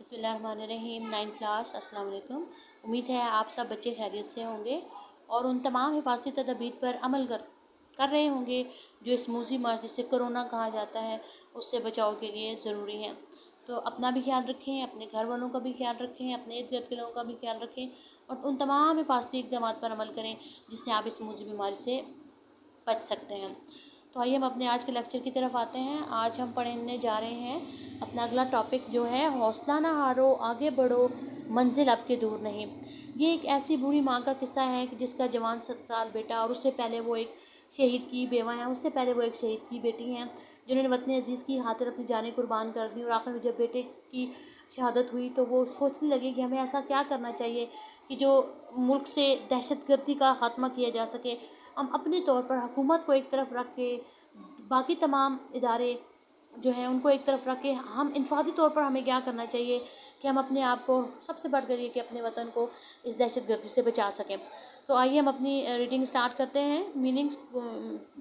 बिस्मिल्लाहिर्रहमानिर्रहीम। 9 क्लास, अस्सलाम वालेकुम। उम्मीद है आप सब बच्चे खैरियत से होंगे और उन तमाम हिफाजती तदबीर पर अमल कर रहे होंगे जो इस मूसी मार्च जिसे कोरोना कहा जाता है उससे बचाव के लिए ज़रूरी है। तो अपना भी ख्याल रखें, अपने घर वालों का भी ख्याल रखें, अपने इर्द गिर्द के लोगों का भी ख्याल रखें और उन तमाम हिफाजती इक़दाम पर अमल करें जिससे आप इस मूसी बीमारी से बच सकते हैं। तो आइए हम अपने आज के लेक्चर की तरफ आते हैं। आज हम पढ़ने जा रहे हैं अपना अगला टॉपिक जो है हौसला ना हारो, आगे बढ़ो, मंजिल आपके दूर नहीं। ये एक ऐसी बूढ़ी माँ का किस्सा है कि जिसका जवान 7 साल बेटा और उससे पहले वो एक शहीद की बेवा है, उससे पहले वो एक शहीद की बेटी हैं जिन्होंने वतन अजीज़ की खातिर अपनी जानें कुर्बान कर दी। और आखिर में जब बेटे की शहादत हुई तो वो सोचने लगे कि हमें ऐसा क्या करना चाहिए कि जो मुल्क से दहशतगर्दी का ख़ात्मा किया जा सके। हम अपने तौर पर हुकूमत को एक तरफ रख के, बाकी तमाम इदारे जो हैं उनको एक तरफ रख के, हम इनफरादी तौर पर हमें क्या करना चाहिए कि हम अपने आप को सबसे बढ़कर ये कि अपने वतन को इस दहशतगर्दी से बचा सकें। तो आइए हम अपनी रीडिंग स्टार्ट करते हैं। मीनिंग्स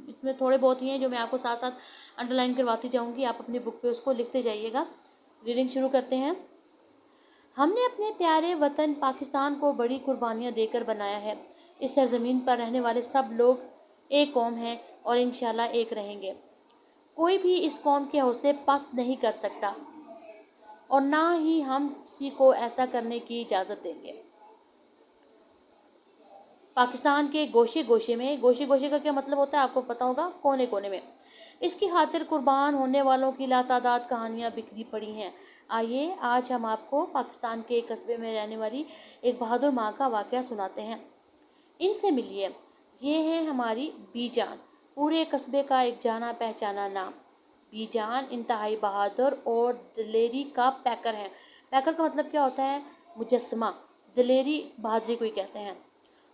इसमें थोड़े बहुत ही हैं जो मैं आपको साथ साथ अंडरलाइन करवाती जाऊँगी, आप अपनी बुक पे उसको लिखते जाइएगा। रीडिंग शुरू करते हैं। हमने अपने प्यारे वतन पाकिस्तान को बड़ी कुर्बानियाँ देकर बनाया है। इस सरजमीन पर रहने वाले सब लोग एक कौम हैं और इंशाल्लाह एक रहेंगे। कोई भी इस कौम के हौसले पस्त नहीं कर सकता और ना ही हम किसी को ऐसा करने की इजाज़त देंगे। पाकिस्तान के गोशे गोशे में, गोशे गोशे का क्या मतलब होता है आपको पता होगा, कोने कोने में, इसकी खातिर कुर्बान होने वालों की लातादाद कहानियाँ बिखरी पड़ी हैं। आइए आज हम आपको पाकिस्तान के एक कस्बे में रहने वाली एक बहादुर माँ का वाक़या सुनाते हैं। इनसे मिलिए। ये है हमारी बीजान, पूरे कस्बे का एक जाना पहचाना नाम। बीजान इंतहाई बहादुर और दिलेरी का पैकर है। पैकर का मतलब क्या होता है? मुजस्समा। दिलेरी बहादुरी को ही कहते हैं।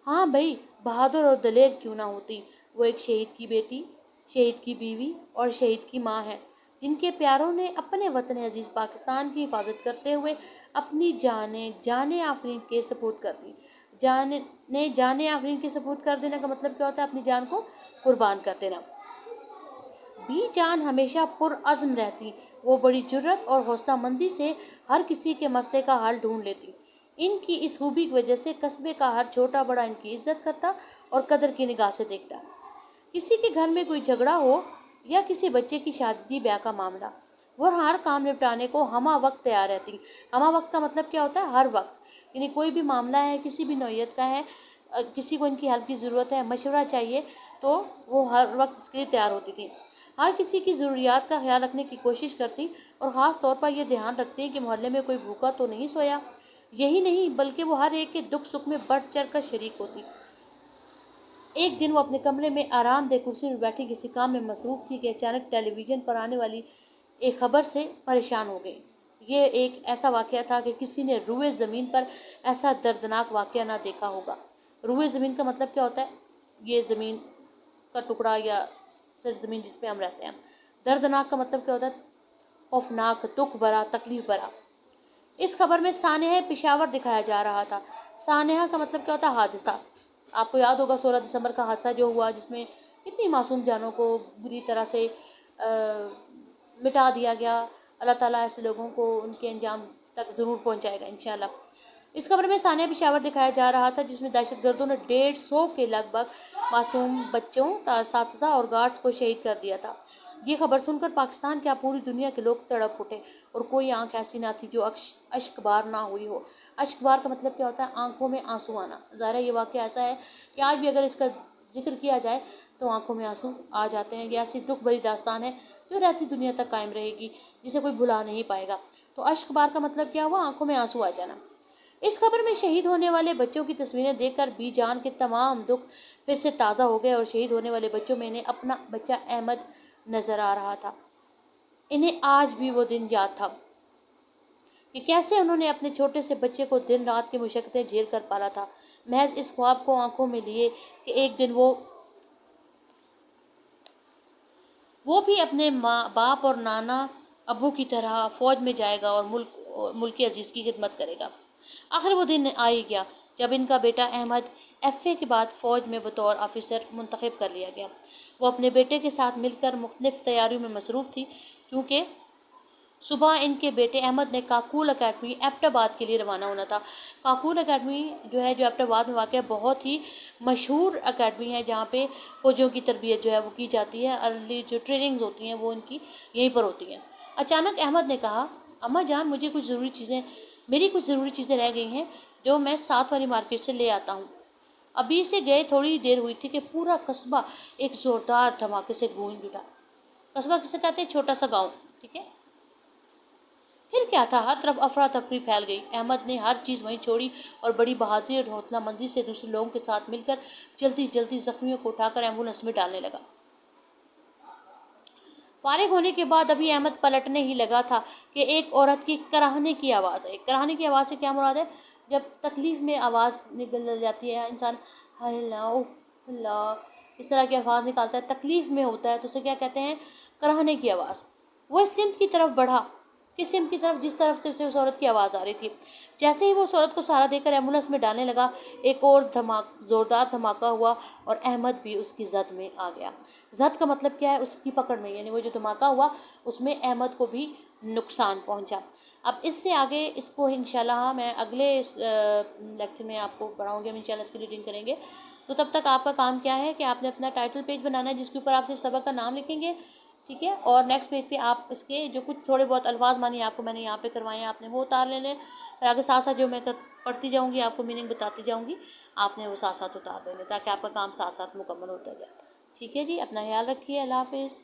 हाँ भाई, बहादुर और दलेर क्यों ना होती। वो एक शहीद की बेटी, शहीद की बीवी और शहीद की माँ है जिनके प्यारों ने अपने वतन अजीज़ पाकिस्तान की हिफाजत करते हुए अपनी जाने आफरीन के सपोर्ट कर दी। जाने आफरीन के सपोर्ट कर देने का मतलब क्या होता है? अपनी जान को कुर्बान कर देना। भी जान हमेशा पुरअज़्म रहती। वो बड़ी जुर्रत और हौसलामंदी से हर किसी के मसले का हल ढूंढ लेती। इनकी इस खूबी की वजह से कस्बे का हर छोटा बड़ा इनकी इज्जत करता और कदर की निगाह से देखता। किसी के घर में कोई झगड़ा हो या किसी बच्चे की शादी ब्याह का मामला, वो हर काम निपटाने को हमा वक्त तैयार रहती। हमा वक्त का मतलब क्या होता है? हर वक्त, यानी कोई भी मामला है, किसी भी नौइयत का है, किसी को इनकी हेल्प की ज़रूरत है, मशवरा चाहिए, तो वो हर वक्त इसके लिए तैयार होती थी। हर किसी की ज़रूरियात का ख्याल रखने की कोशिश करती और ख़ास तौर पर यह ध्यान रखती कि मोहल्ले में कोई भूखा तो नहीं सोया। यही नहीं बल्कि वो हर एक के दुख सुख में बढ़ चढ़ कर शरीक होती। एक दिन वो अपने कमरे में आरामदेह कुर्सी में बैठी किसी काम में मसरूफ़ थी कि अचानक टेलीविज़न पर आने वाली एक खबर से परेशान हो गई। ये एक ऐसा वाक़या था कि किसी ने रूए ज़मीन पर ऐसा दर्दनाक वाक़या ना देखा होगा। रूए ज़मीन का मतलब क्या होता है? ये ज़मीन का टुकड़ा या सरज़मीन जिस पे हम रहते हैं। दर्दनाक का मतलब क्या होता है? खौफनाक, दुख भरा, तकलीफ भरा। इस खबर में सानेहा पेशावर दिखाया जा रहा था। सानेहा का मतलब क्या होता है? हादसा। आपको याद होगा 16 दिसंबर का हादसा जो हुआ, जिसमें कितनी मासूम जानों को बुरी तरह से मिटा दिया गया। अल्लाह ताला ऐसे लोगों को उनके अंजाम तक ज़रूर पहुंचाएगा इंशाल्लाह। इस खबर में सानिया पेशावर दिखाया जा रहा था जिसमें दहशतगर्दों ने 150 के लगभग मासूम बच्चों, साथी और गार्ड्स को शहीद कर दिया था। ये खबर सुनकर पाकिस्तान क्या पूरी दुनिया के लोग तड़प उठे और कोई आंख ऐसी ना थी जो अश्कबार ना हुई हो। अश्कबार का मतलब क्या होता है? आंखों में आंसू आना। ज़ाहिर है ये वाक़या ऐसा है कि आज भी अगर इसका जिक्र किया जाए तो आंखों में आंसू आ जाते हैं। ये ऐसी दुख भरी दास्तान है जो रहती दुनिया तक कायम रहेगी, जिसे कोई भुला नहीं पाएगा। तो अश्कबार का मतलब क्या हुआ? आंखों में आंसू आ जाना। इस खबर में शहीद होने वाले बच्चों की तस्वीरें देखकर बीजान के तमाम दुख फिर से ताज़ा हो गए और शहीद होने वाले बच्चों में इन्हें अपना बच्चा अहमद नजर आ रहा था। इन्हें आज भी वो दिन याद था कि कैसे उन्होंने अपने छोटे से बच्चे को दिन रात की मुशक्क़तें झेल कर पाला था, महज इस ख्वाब को आंखों में लिए कि एक दिन वो भी अपने माँ बाप और नाना अबू की तरह फौज में जाएगा और मुल्क अजीज़ की खिदमत करेगा। आखिर वो दिन आ ही गया जब इनका बेटा अहमद FA के बाद फ़ौज में बतौर ऑफिसर मुंतखब कर लिया गया। वो अपने बेटे के साथ मिलकर मुख्तलिफ तैयारियों में मसरूफ़ थी क्योंकि صبح ان کے بیٹے احمد نے کاکول اکیڈمی ایبٹ آباد کے لیے روانہ ہونا تھا۔ کاکول اکیڈمی جو ہے جو ایبٹ آباد میں واقع ہے، بہت ہی مشہور اکیڈمی ہے جہاں پہ فوجیوں کی تربیت جو ہے وہ کی جاتی ہے، ارلی جو ٹریننگز ہوتی ہیں وہ ان کی یہیں پر ہوتی ہیں۔ اچانک احمد نے کہا، اماں جان میری کچھ ضروری چیزیں رہ گئی ہیں جو میں ساتھ والی مارکیٹ سے لے آتا ہوں۔ ابھی سے گئے تھوڑی دیر ہوئی تھی کہ پورا قصبہ ایک زوردار دھماکے سے گونج اٹھا۔ قصبہ کسے کہتے ہیں؟ چھوٹا سا گاؤں، ٹھیک ہے۔ پھر کیا تھا، ہر طرف افراتفری پھیل گئی۔ احمد نے ہر چیز وہیں چھوڑی اور بڑی بہادری اور حوصلہ مندی سے دوسرے لوگوں کے ساتھ مل کر جلدی زخمیوں کو اٹھا کر ایمبولینس میں ڈالنے لگا۔ فارغ ہونے کے بعد ابھی احمد پلٹنے ہی لگا تھا کہ ایک عورت کی کراہنے کی آواز آئی۔ کراہنے کی آواز سے کیا مراد ہے؟ جب تکلیف میں آواز نکل جاتی ہے، انسان ہائے اللہ اوہ اللہ اس طرح کی آواز نکالتا ہے، تکلیف میں ہوتا ہے، تو اسے کیا کہتے ہیں؟ کراہنے کی آواز۔ وہ اس سمت کی طرف بڑھا، کس سمت کی طرف؟ جس طرف سے اسے اس عورت کی آواز آ رہی تھی۔ جیسے ہی وہ اس عورت کو سہارا دے کر ایمبولینس میں ڈالنے لگا، ایک اور زوردار دھماکہ ہوا اور احمد بھی اس کی زد میں آ گیا۔ زد کا مطلب کیا ہے؟ اس کی پکڑ میں، یعنی وہ جو دھماکہ ہوا اس میں احمد کو بھی نقصان پہنچا۔ اب اس سے آگے اس کو انشاءاللہ میں اگلے لیکچر میں آپ کو پڑھاؤں گی، ہم انشاءاللہ اس کی ریڈنگ کریں گے۔ تو تب تک آپ کا کام کیا ہے کہ آپ نے اپنا ٹائٹل پیج بنانا ہے جس کے اوپر آپ صرف سبق کا نام لکھیں گے، ٹھیک ہے، اور نیکسٹ پیج پہ آپ اس کے جو کچھ تھوڑے بہت الفاظ مانی آپ کو میں نے یہاں پہ کروائے ہیں، آپ نے وہ اتار لینے، اور آگے ساتھ ساتھ جو میں پڑھتی جاؤں گی آپ کو میننگ بتاتی جاؤں گی، آپ نے وہ ساتھ ساتھ اتار لینے تاکہ آپ کا کام ساتھ ساتھ مکمل ہوتا جائے۔ ٹھیک ہے جی، اپنا خیال رکھیے، اللہ حافظ۔